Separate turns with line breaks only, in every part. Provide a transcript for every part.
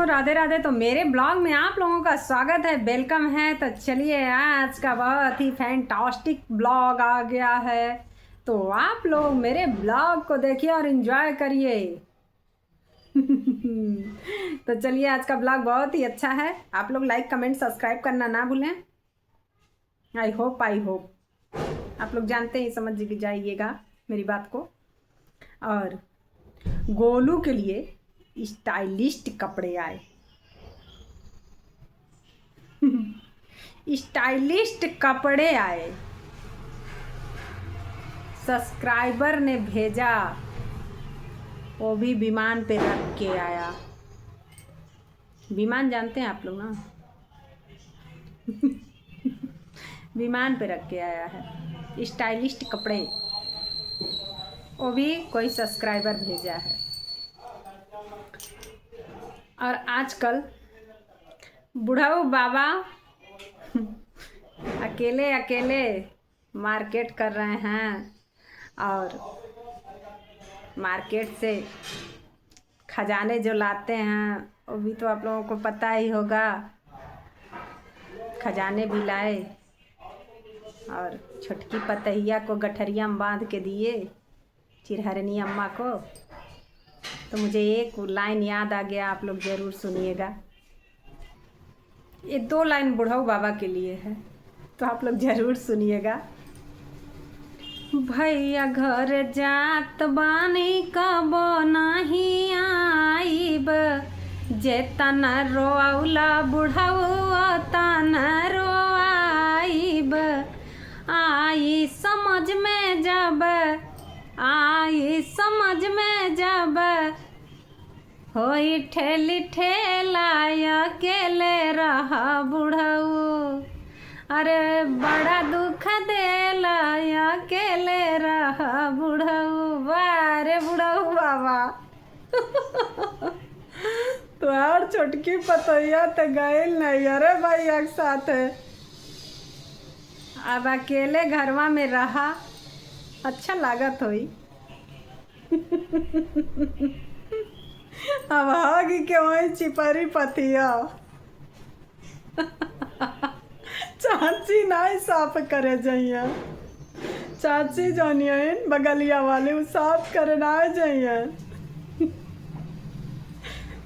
राधे राधे। तो मेरे ब्लॉग में आप लोगों का स्वागत है, वेलकम है। तो चलिए आज का बहुत ही फैंटास्टिक ब्लॉग आ गया है, तो आप लोग मेरे ब्लॉग को देखिए और इन्जॉय करिए। तो चलिए आज का ब्लॉग बहुत ही अच्छा है। आप लोग लाइक कमेंट सब्सक्राइब करना ना भूलें। आई होप आप लोग जानते ही समझ जाइएगा मेरी बात को। और गोलू के लिए स्टाइलिस्ट कपड़े आए। स्टाइलिस्ट कपड़े आए, सब्सक्राइबर ने भेजा, वो भी विमान पे रख के आया। विमान जानते हैं आप लोग ना? विमान पे रख के आया है स्टाइलिस्ट कपड़े, वो भी कोई सब्सक्राइबर भेजा है। और आजकल बुढ़ाऊ बाबा अकेले अकेले मार्केट कर रहे हैं, और मार्केट से खजाने जो लाते हैं वो भी तो आप लोगों को पता ही होगा। खजाने भी लाए और छोटकी पतहिया को गठरिया में बांध के दिए, चिरहरनी अम्मा को। तो मुझे एक लाइन याद आ गया, आप लोग ज़रूर सुनिएगा। ये 2 लाइन बुढ़ऊ बाबा के लिए है, तो आप लोग ज़रूर सुनिएगा। भैया घर जात बानी कबो नहीं आईब, जे तना रोआउला बुढ़ऊ तना रोआईब। आई समझ में जब, आई समझ में जब, होई ठेली ठेला अकेले रहा बुढ़ऊ। अरे बड़ा दुख देला अकेले रहा बुढ़ऊ। वाह रे बुढ़ऊ बाबा। तो और छोटकी पतैया तो गए नहीं, अरे भैया के साथ है। अब अकेले घरवा में रहा, अच्छा लागत होई। अब हागी के वही चिपरी पतिया। चाची नहीं साफ करे जाइए, चाची जानिए बगलिया वाले वो साफ करे ना जाइए।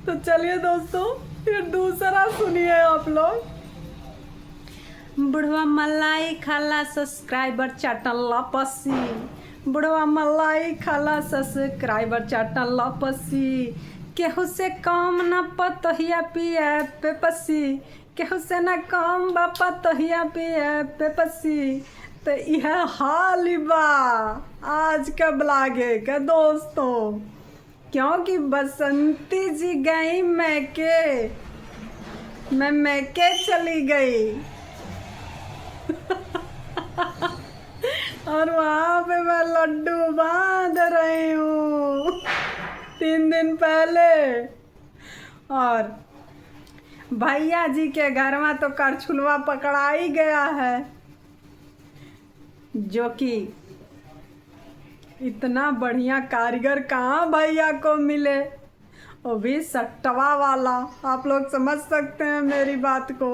तो चलिए दोस्तों, फिर दूसरा सुनिए आप लोग। बुढ़वा मलाई खाला सब्सक्राइबर चाटन लापसी, बुढ़वा मलाई खाला सब्सक्राइबर चाटन लापसी। केहू से काम न पतहिया पिए पे पसी, केहू से न काम बापा तहिया पिए पे पसी। तो यह हाल बा आज के ब्लॉगे के दोस्तों, क्योंकि बसंती जी गई मैके चली गई। और वहाँ पे मैं लड्डू बांध रही हूँ 3 दिन पहले। और भैया जी के घर में तो करछुलवा पकड़ा ही गया है, जो कि इतना बढ़िया कारीगर कहाँ भैया को मिले, वो भी सट्टवा वाला। आप लोग समझ सकते हैं मेरी बात को,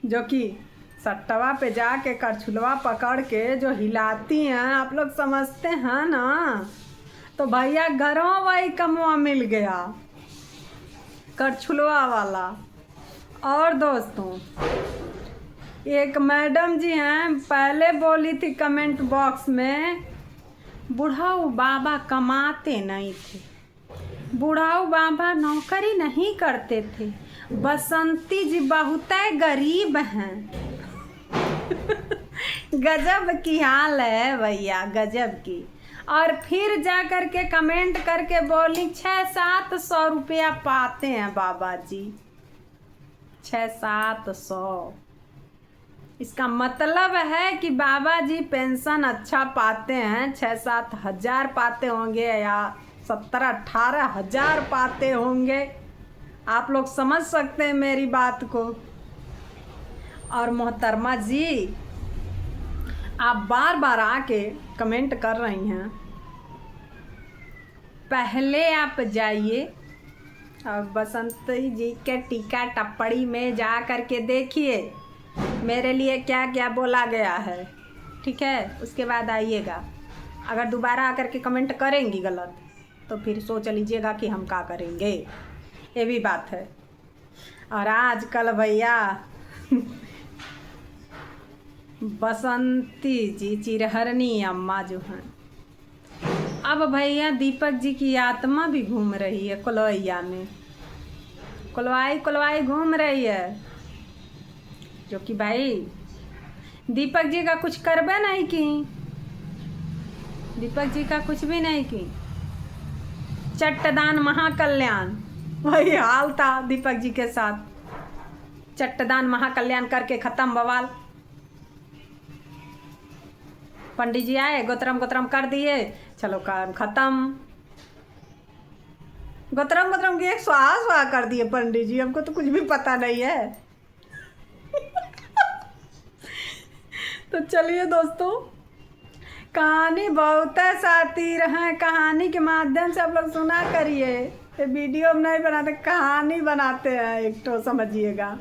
जो कि सट्टवा पे जाके करछुलवा पकड़ के जो हिलाती हैं, आप लोग समझते हैं ना। तो भैया घरों वही कमवा मिल गया, करछुलवा वाला। और दोस्तों, एक मैडम जी हैं, पहले बोली थी कमेंट बॉक्स में, बुढ़ाऊ बाबा कमाते नहीं थे, बुढ़ाऊ बाबा नौकरी नहीं करते थे, बसंती जी बहुत गरीब हैं। गजब की हाल है भैया, गजब की। और फिर जा कर के कमेंट करके बोली 600-700 रुपया पाते हैं बाबा जी, 600-700। इसका मतलब है कि बाबा जी पेंशन अच्छा पाते हैं, 6-7 हज़ार पाते होंगे या 17-18 हज़ार पाते होंगे। आप लोग समझ सकते हैं मेरी बात को। और मोहतरमा जी, आप बार बार आके कमेंट कर रही हैं, पहले आप जाइए और बसंती जी के टीका टप्पड़ी में जा कर के देखिए मेरे लिए क्या क्या बोला गया है, ठीक है। उसके बाद आइएगा, अगर दोबारा आकर के कमेंट करेंगी गलत तो फिर सोच लीजिएगा कि हम क्या करेंगे, ये भी बात है। और आजकल भैया बसंती जी चिरहरनी अम्मा जो हैं, अब भैया दीपक जी की आत्मा भी घूम रही है कुलवैया में, कुलवाई घूम रही है, जो कि भाई दीपक जी का कुछ करबे नहीं की, दीपक जी का कुछ भी नहीं की। चट्टदान महाकल्याण वही हाल था दीपक जी के साथ, चट्टदान महाकल्याण करके खत्म बवाल। पंडित जी आए, गोत्रम कर दिए, चलो काम खत्म। गोत्रम की एक स्वाहा कर दिए पंडित जी, हमको तो कुछ भी पता नहीं है। तो चलिए दोस्तों, कहानी बहुत शातिर हैं, कहानी के माध्यम से आप लोग सुना करिए, ये वीडियो में नहीं बनाते, कहानी बनाते हैं एक तो, समझिएगा।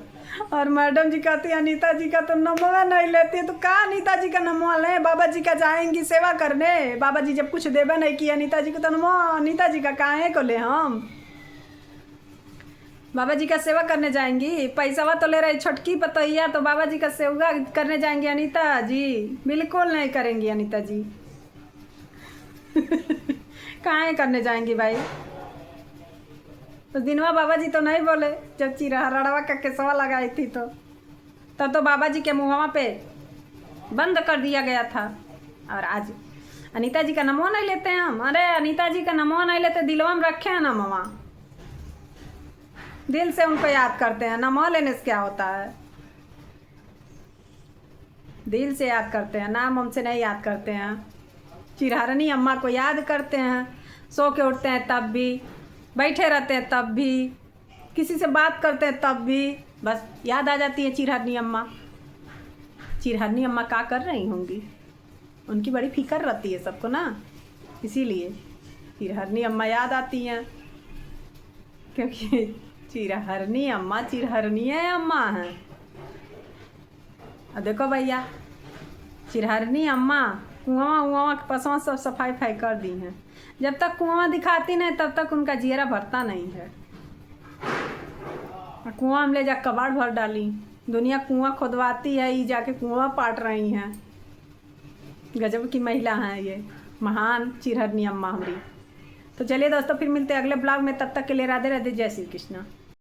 और मैडम जी कहती है अनीता जी का तो नमवा नहीं लेती है, तो कहाँ अनीता जी का नमवा लें, बाबा जी का जाएंगी सेवा करने, बाबा जी जब कुछ देवे नहीं किया अनीता जी को तो नमवा अनीता जी का काहे को ले, हम बाबा जी का सेवा करने जाएंगी, पैसावा तो ले रही छोटकी पतैया, तो बाबा जी का सेवा करने जाएंगी अनीता जी, बिल्कुल नहीं करेंगी अनीता जी। काहे करने जाएंगी भाई। तो दिनवा बाबा जी तो नहीं बोले, जब चिरहरड़वा का केसवा लगाई थी तो तब तो बाबा जी के मुँहवा पे बंद कर दिया गया था। और आज अनीता जी का नमो नहीं लेते हैं हम, अरे अनीता जी का नमो नहीं लेते, दिलवा में रखे हैं नमवा, दिल से उनको याद करते हैं, नमो लेने से क्या होता है, दिल से याद करते हैं, नाम हमसे नहीं याद करते हैं। चिरहरनी अम्मा को याद करते हैं, सो के उठते हैं तब भी, बैठे रहते हैं तब भी, किसी से बात करते हैं तब भी, बस याद आ जाती है चिरहरनी अम्मा। चिरहरनी अम्मा क्या कर रही होंगी, उनकी बड़ी फिक्र रहती है सबको ना, इसीलिए चिरहरनी अम्मा याद आती हैं, क्योंकि चिरहरनी अम्मा चिरहरनी अम्मा हैं। अब देखो भैया, चिरहरनी अम्मा कुआं के पसवा सब सफाई कर दी हैं, जब तक कुआं दिखाती नहीं तब तक उनका जियरा भरता नहीं है। कुआं में ले जा कबाड़ भर डाली, दुनिया कुआं खुदवाती है, ये जाके कुआं पाट रही हैं। गजब की महिला हैं ये महान चिरहरनी अम्मा हमारी। तो चलिए दोस्तों, फिर मिलते हैं अगले ब्लॉग में, तब तक के लिए राधे राधे, जय श्री कृष्णा।